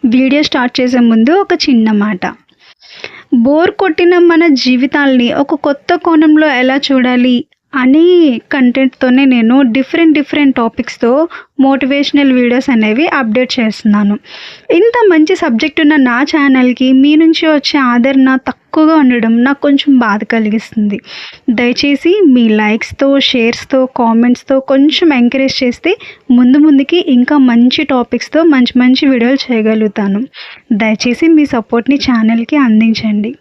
Video start చేసే ముందు ఒక చిన్న మాట. బోర్ కొట్టిన మన జీవితాల్ని ఒక కొత్త కోణంలో ఎలా చూడాలి అనే కంటెంట్తోనే నేను డిఫరెంట్ టాపిక్స్తో మోటివేషనల్ వీడియోస్ అనేవి అప్డేట్ చేస్తున్నాను. ఇంత మంచి సబ్జెక్ట్ ఉన్న నా ఛానల్కి మీ నుంచి వచ్చే ఆదరణ తక్కువగా ఉండడం నాకు కొంచెం బాధ కలిగిస్తుంది. దయచేసి మీ లైక్స్తో, షేర్స్తో, కామెంట్స్తో కొంచెం ఎంకరేజ్ చేస్తే ముందుకి ఇంకా మంచి టాపిక్స్తో మంచి వీడియోలు చేయగలుగుతాను. దయచేసి మీ సపోర్ట్ని ఛానల్కి అందించండి.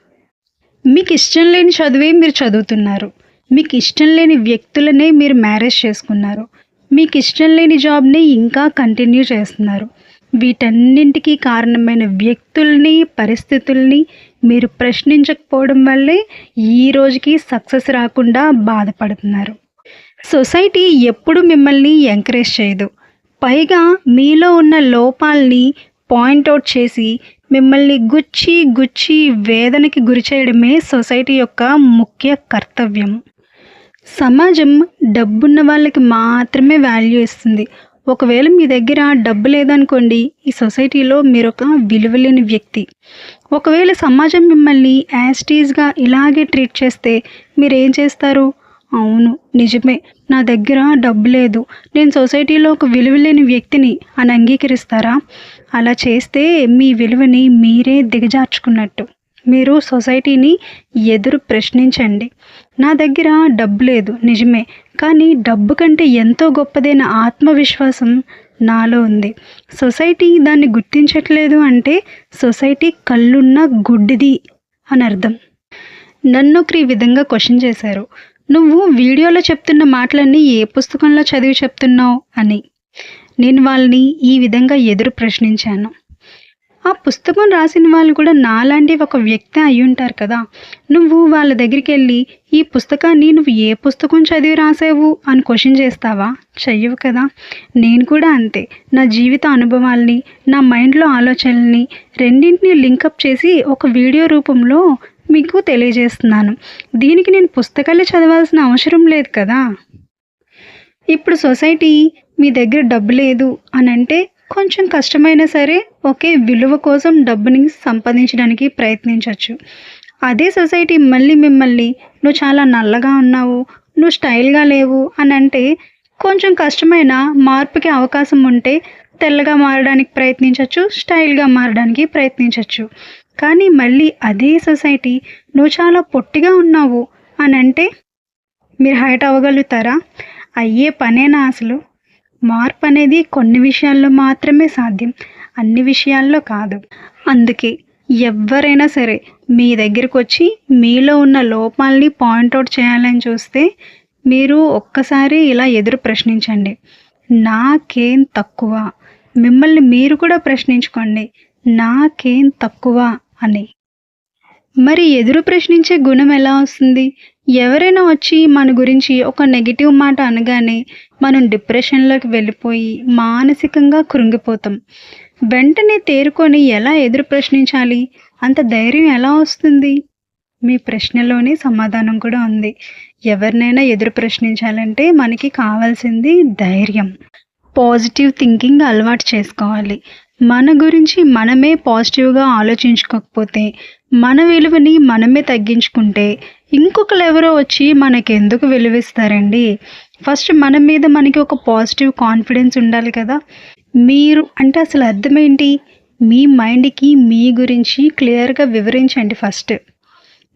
మీకు ఇష్టం లేని చదివే మీరు చదువుతున్నారు. మీకు ఇష్టం లేని వ్యక్తులనే మీరు మ్యారేజ్ చేసుకున్నారు. మీకు ఇష్టం లేని జాబ్ని ఇంకా కంటిన్యూ చేస్తున్నారు. వీటన్నింటికీ కారణమైన వ్యక్తుల్ని, పరిస్థితుల్ని మీరు ప్రశ్నించకపోవడం వల్లే ఈ రోజుకి సక్సెస్ రాకుండా బాధపడుతున్నారు. సొసైటీ ఎప్పుడు మిమ్మల్ని ఎంకరేజ్ చేయదు. పైగా మీలో ఉన్న లోపాలని పాయింట్అవుట్ చేసి మిమ్మల్ని గుచ్చి వేదనకి గురి చేయడమే సొసైటీ యొక్క ముఖ్య కర్తవ్యం. సమాజం డబ్బున్న వాళ్ళకి మాత్రమే వాల్యూ ఇస్తుంది. ఒకవేళ మీ దగ్గర డబ్బు లేదనుకోండి, ఈ సొసైటీలో మీరు ఒక విలువలేని వ్యక్తి. ఒకవేళ సమాజం మిమ్మల్ని యాస్టీజ్గా ఇలాగే ట్రీట్ చేస్తే మీరేం చేస్తారు? అవును, నిజమే, నా దగ్గర డబ్బు లేదు, నేను సొసైటీలో ఒక విలువలేని వ్యక్తిని అని అంగీకరిస్తారా? అలా చేస్తే మీ విలువని మీరే దిగజార్చుకున్నట్టు. మీరు సొసైటీని ఎదురు ప్రశ్నించండి. నా దగ్గర డబ్బు లేదు, నిజమే, కానీ డబ్బు కంటే ఎంతో గొప్పదైన ఆత్మవిశ్వాసం నాలో ఉంది. సొసైటీ దాన్ని గుర్తించట్లేదు అంటే సొసైటీ కళ్ళున్న గుడ్డిది అని అర్థం. నన్ను ఈ విధంగా క్వశ్చన్ చేశారు, నువ్వు వీడియోలో చెప్తున్న మాటలన్నీ ఏ పుస్తకంలో చదివి చెప్తున్నావు అని. నేను వాళ్ళని ఈ విధంగా ఎదురు ప్రశ్నించాను. ఆ పుస్తకం రాసిన వాళ్ళు కూడా నాలాంటి ఒక వ్యక్తి అయి ఉంటారు కదా. నువ్వు వాళ్ళ దగ్గరికి వెళ్ళి ఈ పుస్తకాన్ని నువ్వు ఏ పుస్తకం చదివి రాసావు అని క్వశ్చన్ చేస్తావా? చెయ్యవు కదా. నేను కూడా అంతే. నా జీవిత అనుభవాల్ని, నా మైండ్లో ఆలోచనల్ని రెండింటినీ లింకప్ చేసి ఒక వీడియో రూపంలో మీకు తెలియజేస్తున్నాను. దీనికి నేను పుస్తకాలే చదవాల్సిన అవసరం లేదు కదా. ఇప్పుడు సొసైటీ మీ దగ్గర డబ్బు లేదు అని అంటే కొంచెం కష్టమైనా సరే ఒకే విలువ కోసం డబ్బుని సంపాదించడానికి ప్రయత్నించవచ్చు. అదే సొసైటీ మళ్ళీ మిమ్మల్ని నువ్వు చాలా నల్లగా ఉన్నావు, నువ్వు స్టైల్గా లేవు అని అంటే కొంచెం కష్టమైన మార్పుకి అవకాశం ఉంటే తెల్లగా మారడానికి ప్రయత్నించవచ్చు, స్టైల్గా మారడానికి ప్రయత్నించవచ్చు. కానీ మళ్ళీ అదే సొసైటీ నువ్వు చాలా పొట్టిగా ఉన్నావు అని అంటే మీరు హైట్ అవ్వగలుగుతారా? అయ్యే పనేనా అసలు? మార్పు అనేది కొన్ని విషయాల్లో మాత్రమే సాధ్యం, అన్ని విషయాల్లో కాదు. అందుకే ఎవరైనా సరే మీ దగ్గరకు వచ్చి మీలో ఉన్న లోపాలని పాయింట్అవుట్ చేయాలని చూస్తే మీరు ఒక్కసారి ఇలా ఎదురు ప్రశ్నించండి, నాకేం తక్కువ? మిమ్మల్ని మీరు కూడా ప్రశ్నించుకోండి, నాకేం తక్కువ అని. మరి ఎదురు ప్రశ్నించే గుణం ఎలా వస్తుంది? ఎవరైనా వచ్చి మన గురించి ఒక నెగిటివ్ మాట అనగానే మనం డిప్రెషన్లోకి వెళ్ళిపోయి మానసికంగా కృంగిపోతాం. వెంటనే తేరుకొని ఎలా ఎదురు ప్రశ్నించాలి? అంత ధైర్యం ఎలా వస్తుంది? మీ ప్రశ్నలోనే సమాధానం కూడా ఉంది. ఎవరినైనా ఎదురు ప్రశ్నించాలంటే మనకి కావాల్సింది ధైర్యం. పాజిటివ్ థింకింగ్ అలవాటు చేసుకోవాలి. మన గురించి మనమే పాజిటివ్గా ఆలోచించుకోకపోతే, మన విలువని మనమే తగ్గించుకుంటే ఇంకొకరు ఎవరో వచ్చి మనకెందుకు విలువిస్తారండి? ఫస్ట్ మన మీద మనకి ఒక పాజిటివ్ కాన్ఫిడెన్స్ ఉండాలి కదా. మీరు అంటే అసలు అర్థం ఏంటి? మీ మైండ్కి మీ గురించి క్లియర్గా వివరించండి ఫస్ట్.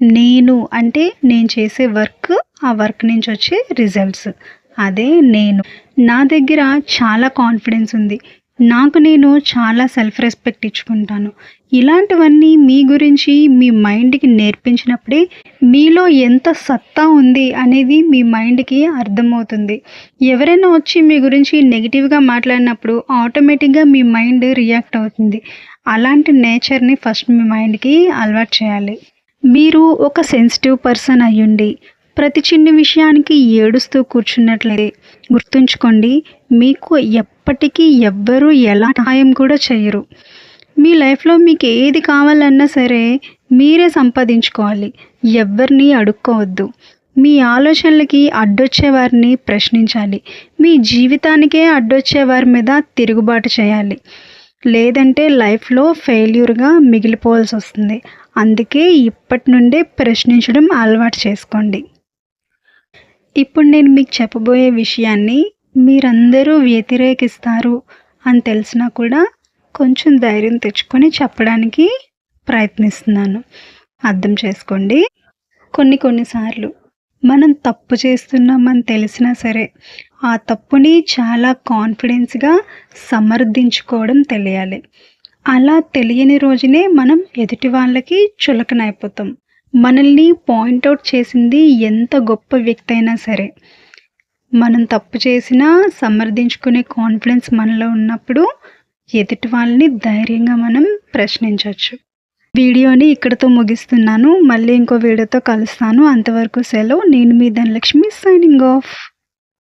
నేను అంటే నేను చేసే వర్క్, ఆ వర్క్ నుంచి వచ్చే రిజల్ట్స్, అదే నేను. నా దగ్గర చాలా కాన్ఫిడెన్స్ ఉంది, నాకు నేను చాలా సెల్ఫ్ రెస్పెక్ట్ ఇచ్చుకుంటాను. ఇలాంటివన్నీ మీ గురించి మీ మైండ్కి నేర్పించినప్పుడే మీలో ఎంత సత్తా ఉంది అనేది మీ మైండ్కి అర్థమవుతుంది. ఎవరైనా వచ్చి మీ గురించి నెగిటివ్గా మాట్లాడినప్పుడు ఆటోమేటిక్గా మీ మైండ్ రియాక్ట్ అవుతుంది. అలాంటి నేచర్ని ఫస్ట్ మీ మైండ్కి అలవాటు చేయాలి. మీరు ఒక సెన్సిటివ్ పర్సన్ అయ్యుండి ప్రతి చిన్న విషయానికి ఏడుస్తూ కూర్చున్నట్లయితే గుర్తుంచుకోండి, మీకు ఎప్పటికీ ఎవ్వరూ ఎలా సహాయం కూడా చేయరు. మీ లైఫ్లో మీకు ఏది కావాలన్నా సరే మీరే సంపాదించుకోవాలి, ఎవ్వరిని అడుక్కోవద్దు. మీ ఆలోచనలకి అడ్డొచ్చే వారిని ప్రశ్నించాలి, మీ జీవితానికే అడ్డొచ్చే వారి మీద తిరుగుబాటు చేయాలి. లేదంటే లైఫ్‌లో ఫెయిల్యూర్‌గా మిగిలిపోవాల్సి వస్తుంది. అందుకే ఇప్పటి నుండే ప్రశ్నించడం అలవాటు చేసుకోండి. ఇప్పుడు నేను మీకు చెప్పబోయే విషయాన్ని మీరందరూ వ్యతిరేకిస్తారు అని తెలిసినా కూడా కొంచెం ధైర్యం తెచ్చుకొని చెప్పడానికి ప్రయత్నిస్తున్నాను. అర్థం చేసుకోండి. కొన్ని సార్లు మనం తప్పు చేస్తున్నామని తెలిసినా సరే, ఆ తప్పుని చాలా కాన్ఫిడెన్స్‌గా సమర్థించుకోవడం తెలియాలి. అలా తెలియని రోజునే మనం ఎదుటి వాళ్ళకి చులకనైపోతాం. మనల్ని పాయింట్ ఔట్ చేసింది ఎంత గొప్ప వ్యక్తి అయినా సరే, మనం తప్పు చేసినా సమర్థించుకునే కాన్ఫిడెన్స్ మనలో ఉన్నప్పుడు ఎదుటి వాళ్ళని ధైర్యంగా మనం ప్రశ్నించొచ్చు. వీడియోని ఇక్కడితో ముగిస్తున్నాను. మళ్ళీ ఇంకో వీడియోతో కలుస్తాను. అంతవరకు సెలవు. నేను మీ ధనలక్ష్మి సైనింగ్ ఆఫ్.